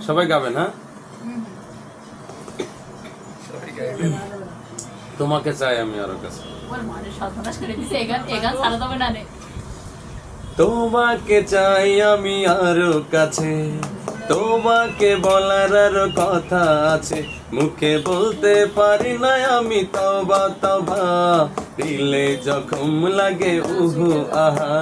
সবাই গাবেন, হ্যাঁ? তোমাকে চাই আমি আরো কাছে, তোমাকে চাই আমি আরো কাছে, তোমাকে বলার আরো কথা আছে, মুখে বলতে পারি না আমি তবা তবা, দিলে জখম লাগে উহু আহা,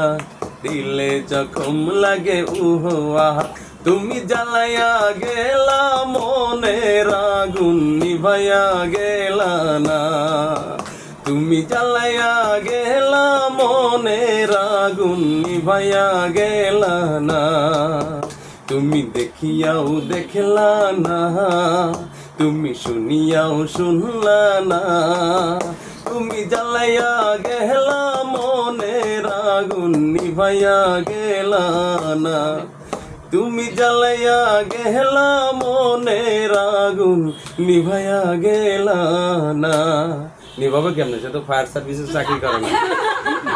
দিলে জখম লাগে উহু আহা, তুমি জ্বালাইয়া গেলা মনের আগুন নিভাইয়া গেলা না, তুমি জ্বালাইয়া গেলা মনের আগুন নিভাইয়া গেলা না, তুমি দেখিয়াও দেখলা না, তুমি শুনিয়াও শুনলা না, তুমি জ্বালাইয়া গেলা মনের আগুন নিভাইয়া গেলা না, তুমি জ্বালাইয়া গেলা মনের আগুন নিভাইয়া গেলা না। নিভাবে কেমনে? সে তো ফায়ার সার্ভিসে চাকরি করে না,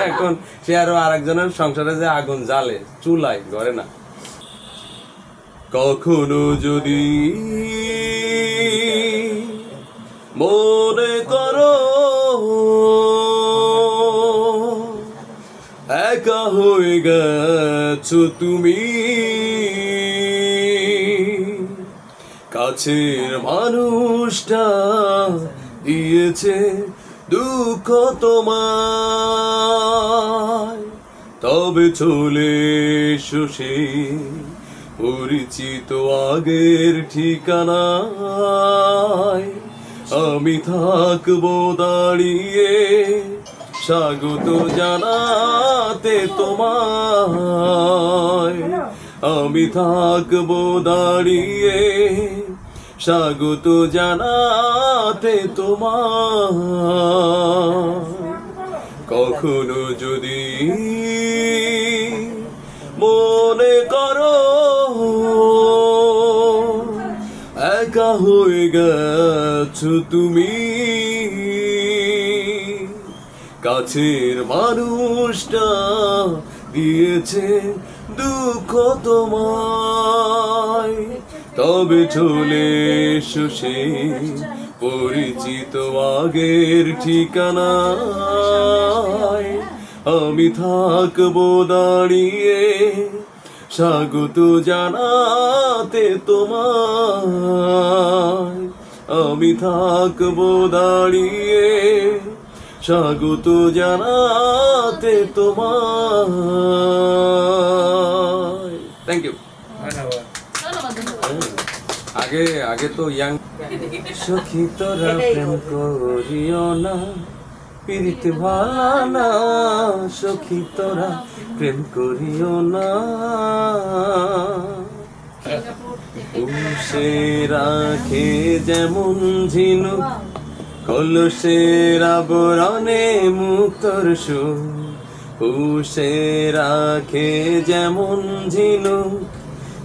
এখন সে আরো আরেকজনের সংসারে যে আগুন জ্বালে চুলায়, ঘরে না। কখনো যদি মনে করো একা হয়ে গেছো তুমি, কাছের মানুষটা দিয়েছে দুঃখ তোমায়, তবে চলে এসো সেই পরিচিত আগের ঠিকানায়, আমি থাকবো দাঁড়িয়ে স্বাগত জানাতে তোমায়, আমি থাকবো দাঁড়িয়ে স্বাগত জানাতে তোমায়। কখনো যদি মনে করো একা হয়ে গেছো তুমি, কাছের মানুষটা দিয়েছে দুঃখ তোমায়, তবে চলে এসো সেই পরিচিত আগের ঠিকানায়, আমি থাকবো দাঁড়িয়ে স্বাগত জানাতে তোমায়, আমি থাকবো দাঁড়িয়ে স্বাগত জানাতে তোমায়। Thank you. আগে আগে তো ইয়াং সখী তোরা প্রেম করিও না, প্রীতি ভালা না, সখী তোরা প্রেম করিও না, পুষে রাখে যেমন ঝিনুক কলসের আবরণে মুক্তর সুর, পুষে রাখে যেমন ঝিনুক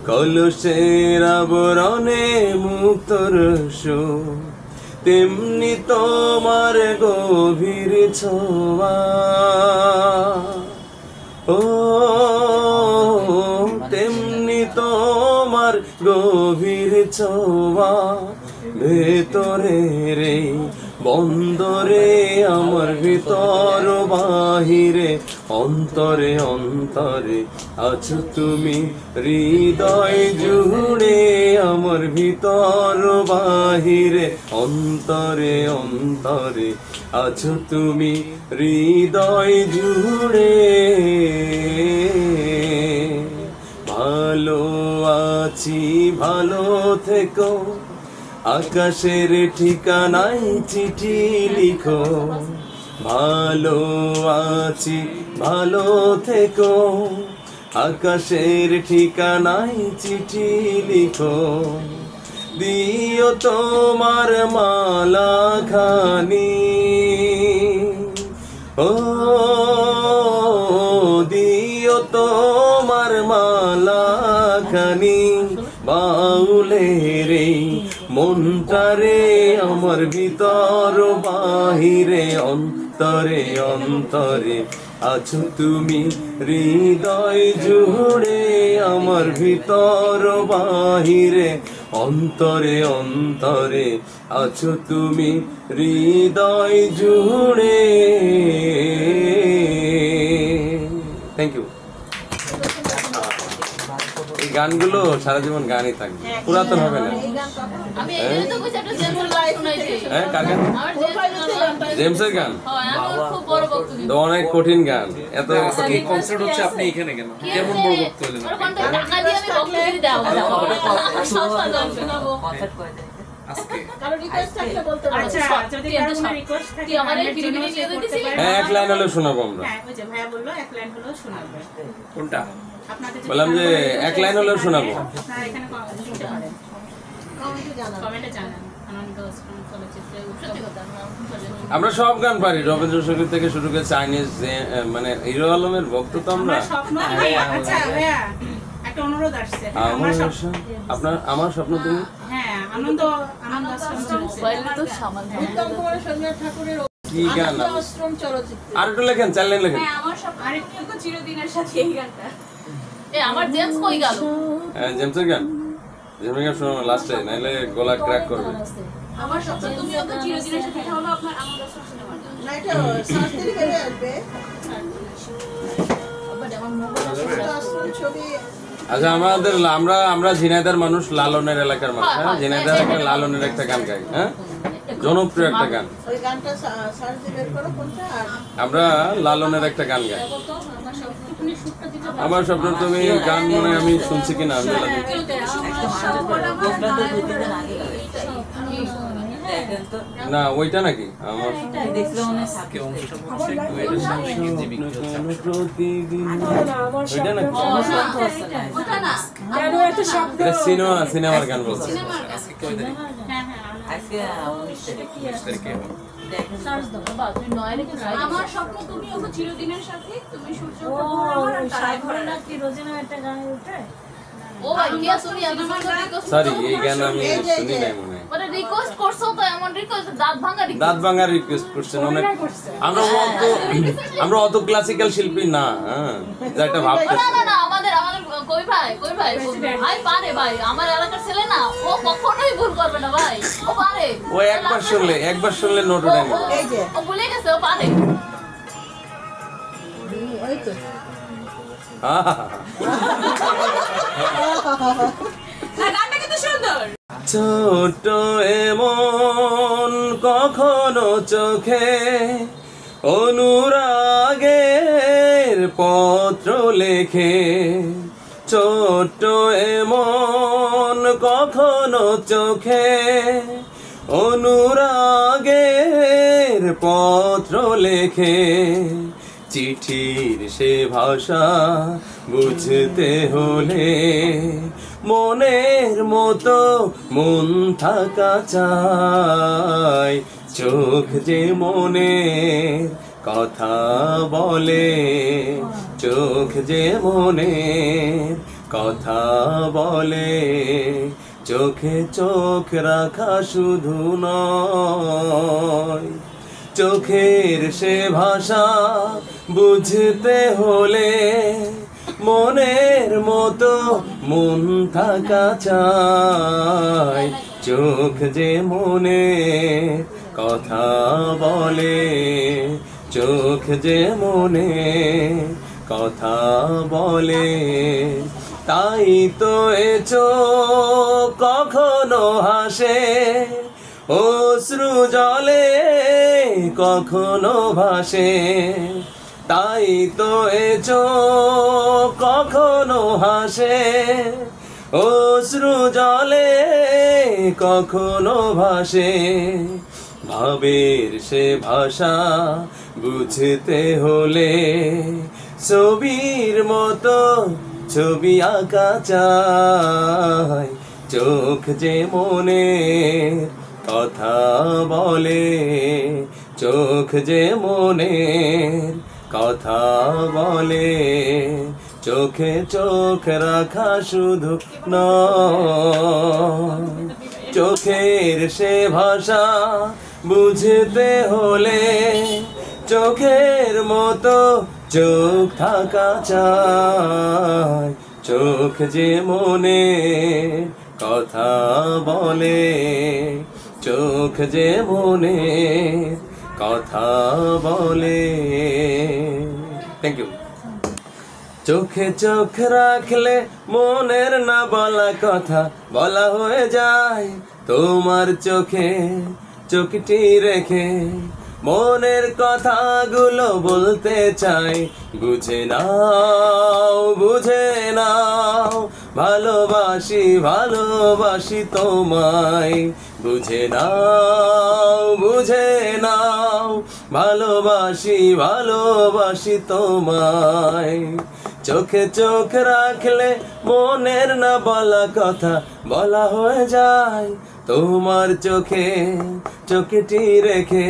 কলসের আবরণে মুক্তর সুর, তেমনি তোমার গভীর ছোঁয়া, ও তেমনি তোমার গভীর ছোঁয়া, ভেতরে রে বন্দরে আমার ভিতর বাহিরে, অন্তরে অন্তরে আছো তুমি হৃদয় জুড়ে, আমার ভিতর বাহিরে অন্তরে অন্তরে আছো তুমি হৃদয় জুড়ে, ভালো আছি ভালো থেকো, আকাশের ঠিকানায় চিঠি লিখো, ভালো আছি ভালো থেকো, আকাশের ঠিকানায় চিঠি লিখো, দিও তোমার মালা খানি, ও দিও তোমার মালা খানি, বাউলে রে মনটারে আমার ভিতর বাহিরে, অন্তরে অন্তরে আছো তুমি হৃদয় জুড়ে, আমার ভিতর বাহিরে, অন্তরে অন্তরে আছো তুমি হৃদয় জুড়ে। Thank you. এই গানগুলো সারা জীবন গানই থাকবে, পুরাতন হবে না। হ্যাঁ, কার গান? জেমসের গান তো অনেক কঠিন গান। এত কনসার্ট হচ্ছে, আপনি এখানে কেন? কেমন বড় বক্তা হলেন? হ্যাঁ, এক লাইন হলেও শোনাবো আমরা। কোনটা বললাম যে এক লাইন হলেও শোনাবো। আমরা সব গান পারি, রবীন্দ্রসঙ্গীত থেকে শুরু করে চাইনিজ, মানে হিরো আলমের ভক্ত তো আমরা। আমার স্বপ্ন তুমি। কি গান? আর একটু লেখেন, 4 লাইন লেখেন। জেমসের গান, জেমসের গান শোনো লাস্টে, নাইলে গলা ক্র্যাক করবে। আমার স্বপ্ন তুমি ওকে চিরদিনের সাথে, এটা হলো আপনার আমার দর্শন সিনেমার গান। না, এটা শাস্ত্রী বেরিয়ে আসবে। আচ্ছা, আমরা ঝিনাইদার মানুষ, লালনের এলাকার মানুষ। হ্যাঁ, ঝিনাইদার একটা লালনের একটা গান গাই। হ্যাঁ, জনপ্রিয় একটা গান। ওই গানটা সার্চ দিয়ে বের করো কোনটা। আমরা লালনের একটা গান গাই, আমার স্বপ্ন তুমি। গান মনে আমি শুনছি কিনা আমি না, ওইটা নাকি আমার সিনেমার গান বলছি। আমার স্বপ্ন তুমি ওকে চিরদিনের সাথে, তুমি সূর্য ও ভাই কি তুমি সরি, এই গান আমি শুনি নাই মনে হয়। মানে রিকোয়েস্ট করছো তো, এমন রিকোয়েস্ট দাঁত ভাঙা রিকোয়েস্ট করছেন অনেক। আমরা অত ক্লাসিক্যাল শিল্পী না। হ্যাঁ, যেটা ভাবতে না আমাদের কই ভাই ভাই পারে ভাই, আমার এলাকার ছেলে না, ও কখনোই ভুল করবে না ভাই, ও পারে। ও একবার শুনলে নোট ওঠে না। এই যে ও ভুলে গেছে, ও পারে। ওই তো গানটা কত সুন্দর। ছোট এমন কখনো চোখে অনুরাগের পত্র লেখে, ছোট এমন কখনো চোখে অনুরাগের পত্র লেখে, চিঠির সে ভাষা বুঝতে হলে মনের মতো মন থাকা চাই, চোখ যে মনের কথা বলে, চোখ যে মনের কথা বলে, চোখে চোখ রাখা শুধু নয়, চোখের সে ভাষা বুঝতে হলে মনের মতো মন থাকা চাই, চোখ যে মনের কথা বলে, চোখ যে মনের কথা বলে, তাই তো এ চোখ কখনো হাসে অশ্রু জলে কখনো ভাসে, তাই তো এ চোখ কখনো হাসে অশ্রু জলে কখনো ভাসে, ভাবের সে ভাষা বুঝতে হলে ছবির মতো ছবি আঁকা চাই, চোখ যে মনের কথা বলে, চোখ যে মনের কথা বলে, চোখে চোখ রাখা শুধু নয়, চোখের সে ভাষা বুঝতে হলে চোখের মতো চোখ থাকা চাই, চোখ যে মনে কথা বলে, চোখ যে মনে কথা বলে। Thank you. চোখে চোখ রাখলে মনের না বলা কথা বলা হয়ে যায়, তোমার চোখে চোখটি রেখে মনের কথাগুলো বলতে চাই। বুঝে নাও, বুঝে নাও, ভালোবাসি ভালোবাসি তোমায়। বুঝে নাও, বুঝে নাও, ভালোবাসি ভালোবাসি তোমায়। চোখে চোখ রাখলে মনের না বলা কথা বলা হয়ে যায়, তোমার চোখে চোখটি রেখে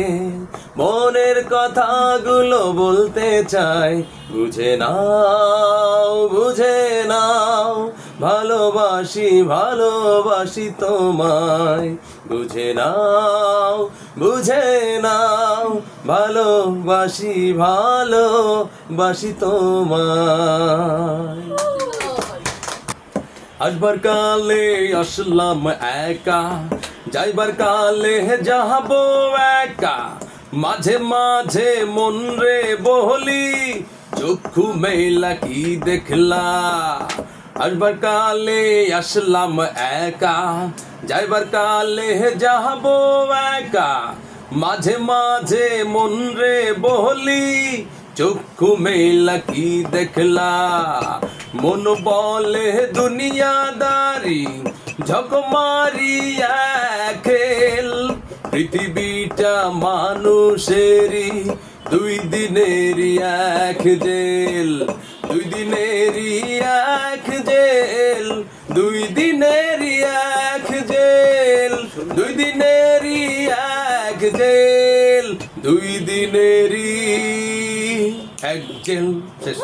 মনের কথাগুলো বলতে চাই। বুঝে নাও, বুঝে নাও, ভালোবাসি ভালোবাসি তোমায়। বুঝে নাও, বুঝে নাও, ভালোবাসি ভালোবাসি তোমায়। আসবার কালে আসলাম একা, যাইবার কালে যাবো একা। মাঝে মাঝে মন রে বলি, চক্ষু মেলা কি দেখলা। আসবার কালে আসলাম একা, যাইবার কালে যাবো একা। মাঝে মাঝে মন রে বলি, চক্ষু মেলা কি দেখলা। মন বলে দুনিয়াদারি ঝক মারিয়া খেল, পৃথিবীটা মানুষেরই দুই দিনেরই এক জেল। দুই দিনেরই এক জেল, দুই দিনেরই এক জেল, দুই দিনেরই এক জেল, দুই দিনেরই এক জেল। শেষ।